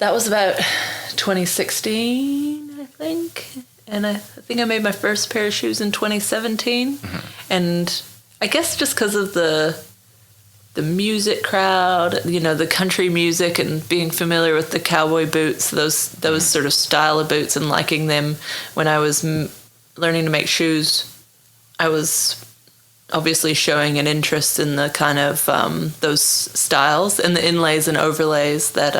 That was about 2016, I think. And I think I made my first pair of shoes in 2017. And I guess just because of the music crowd, you know, the country music and being familiar with the cowboy boots, those sort of style of boots and liking them when I was learning to make shoes, I was obviously showing an interest in the kind of those styles and the inlays and overlays that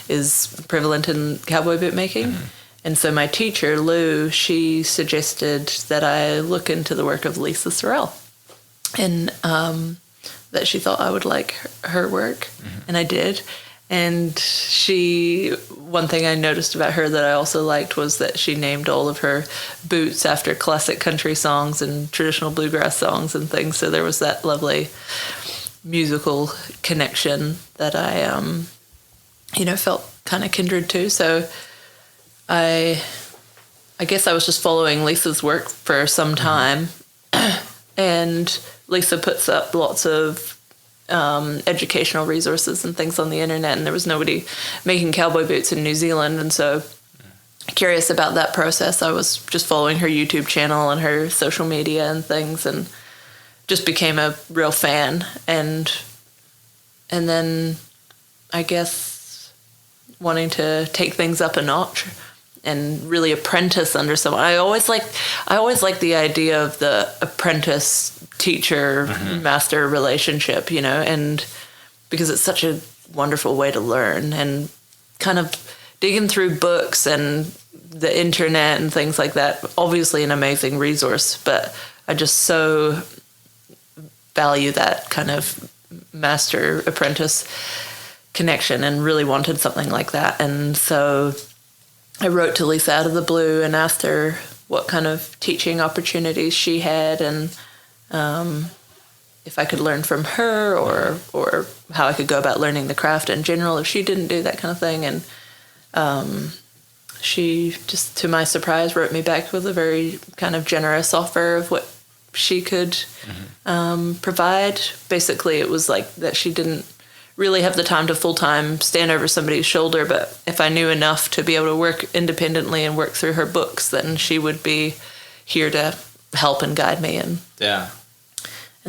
is prevalent in cowboy boot making. And so my teacher, Lou, she suggested that I look into the work of Lisa Sorrell, and that she thought I would like her work, and I did. And one thing I noticed about her that I also liked was that she named all of her boots after classic country songs and traditional bluegrass songs and things. So there was that lovely musical connection that I, felt kind of kindred to. So I guess I was just following Lisa's work for some time, and Lisa puts up lots of educational resources and things on the internet, and there was nobody making cowboy boots in New Zealand, and so curious about that process, I was just following her YouTube channel and her social media and things, and just became a real fan, and then I guess wanting to take things up a notch and really apprentice under someone. I always liked the idea of the apprentice teacher master relationship, you know, and because it's such a wonderful way to learn, and kind of digging through books and the internet and things like that, obviously an amazing resource, but I just so value that kind of master apprentice connection and really wanted something like that. And so I wrote to Lisa out of the blue and asked her what kind of teaching opportunities she had, and if I could learn from her, or how I could go about learning the craft in general if she didn't do that kind of thing. And she just, to my surprise, wrote me back with a very kind of generous offer of what she could provide. Basically, it was like that she didn't really have the time to full-time stand over somebody's shoulder, but if I knew enough to be able to work independently and work through her books, then she would be here to help and guide me. And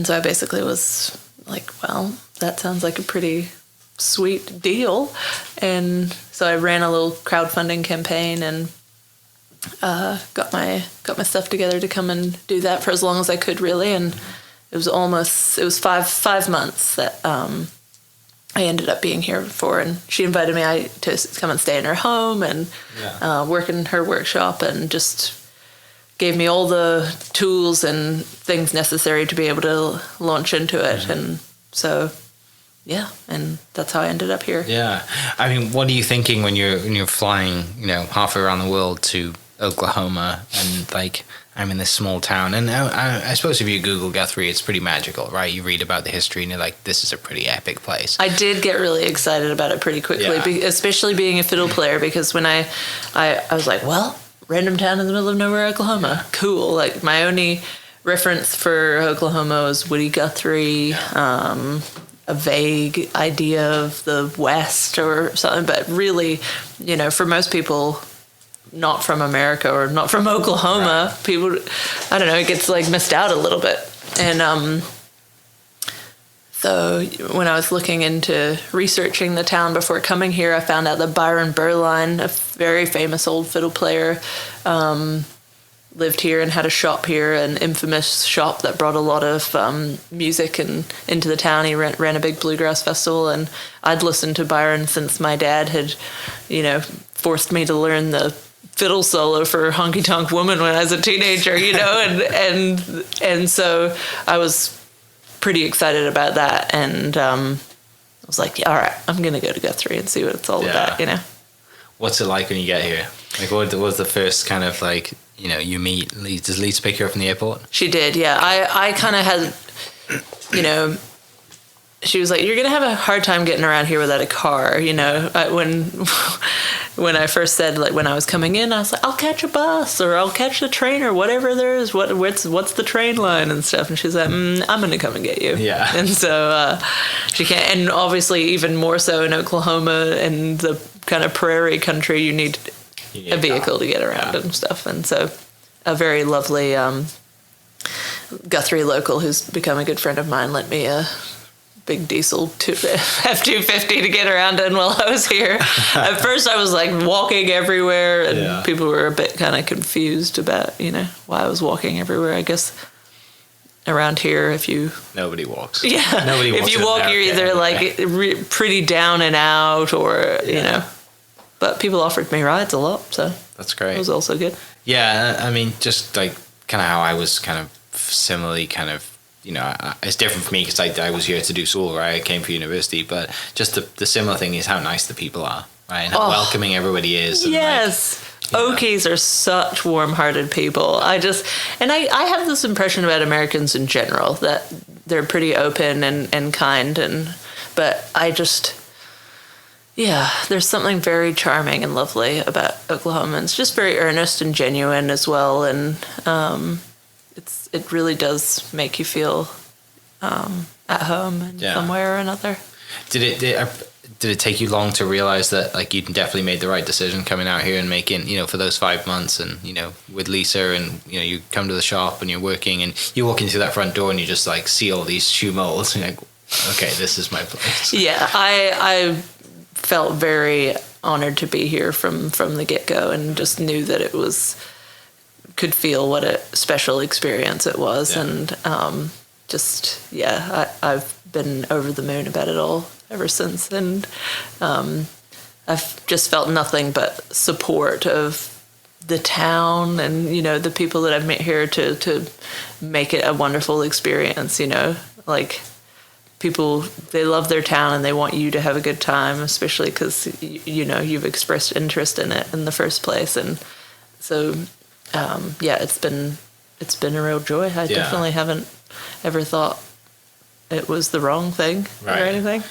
so I basically was like, well, that sounds like a pretty sweet deal. And so I ran a little crowdfunding campaign and got my stuff together to come and do that for as long as I could, really. And it was 5 months that I ended up being here for, and she invited me to come and stay in her home and work in her workshop, and just gave me all the tools and things necessary to be able to launch into it. And so, yeah, and that's how I ended up here. Yeah. I mean, what are you thinking when you're flying, halfway around the world to Oklahoma, and like, I'm in this small town, and I suppose if you Google Guthrie, it's pretty magical, right? You read about the history and you're like, this is a pretty epic place. I did get really excited about it pretty quickly, especially being a fiddle player, because when I was like, well, random town in the middle of nowhere, Oklahoma, cool. Like, my only reference for Oklahoma was Woody Guthrie, a vague idea of the West or something, but really, for most people not from America or not from Oklahoma, people, I don't know, it gets like missed out a little bit. And so when I was looking into researching the town before coming here, I found out that Byron Berline, a very famous old fiddle player, lived here and had a shop here, an infamous shop that brought a lot of music into the town. He ran a big bluegrass festival, and I'd listened to Byron since my dad had, forced me to learn the fiddle solo for Honky Tonk Woman when I was a teenager, and so I was pretty excited about that, and I was like, all right, I'm gonna go to Guthrie and see what it's all about. What's it like when you get here? Like, what was the first kind of like, you meet? Does Lisa pick you up from the airport? She did, yeah. I kind of had, she was like, you're gonna have a hard time getting around here without a car. When I first said, like, when I was coming in, I was like, I'll catch a bus or I'll catch the train or whatever there is. What's the train line and stuff? And she's like, I'm gonna come and get you. Yeah. And so she can't. And obviously, even more so in Oklahoma and the kind of prairie country, you need You a vehicle to get around and stuff. And so a very lovely Guthrie local who's become a good friend of mine lent me a big diesel F-250 to get around in while I was here. At first I was like walking everywhere, and people were a bit kind of confused about, why I was walking everywhere. I guess around here, nobody walks. Yeah. Nobody walks. If you walk, you're either like pretty down and out, or, but people offered me rides a lot. So that's great. It was also good. Yeah. I mean, just like kind of how I was kind of similarly kind of, it's different for me because I was here to do school, right? I came for university, but just the similar thing is how nice the people are, right? And how welcoming everybody is. And yes. Okies are such warm-hearted people. I have this impression about Americans in general, that they're pretty open and kind, but there's something very charming and lovely about Oklahomans. Just very earnest and genuine as well, and it really does make you feel at home in some way or another. Did it take you long to realize that like you definitely made the right decision coming out here and making, for those 5 months, and with Lisa, and you come to the shop and you're working and you walk into that front door and you just like see all these shoe molds and you're like, okay, this is my place. Yeah, I felt very honored to be here from the get-go, and just knew that it could feel what a special experience it was. And I've been over the moon about it all ever since, and I've just felt nothing but support of the town and the people that I've met here to make it a wonderful experience. Like, people, they love their town and they want you to have a good time, especially because you've expressed interest in it in the first place. And so it's been a real joy. I definitely haven't ever thought it was the wrong thing or anything.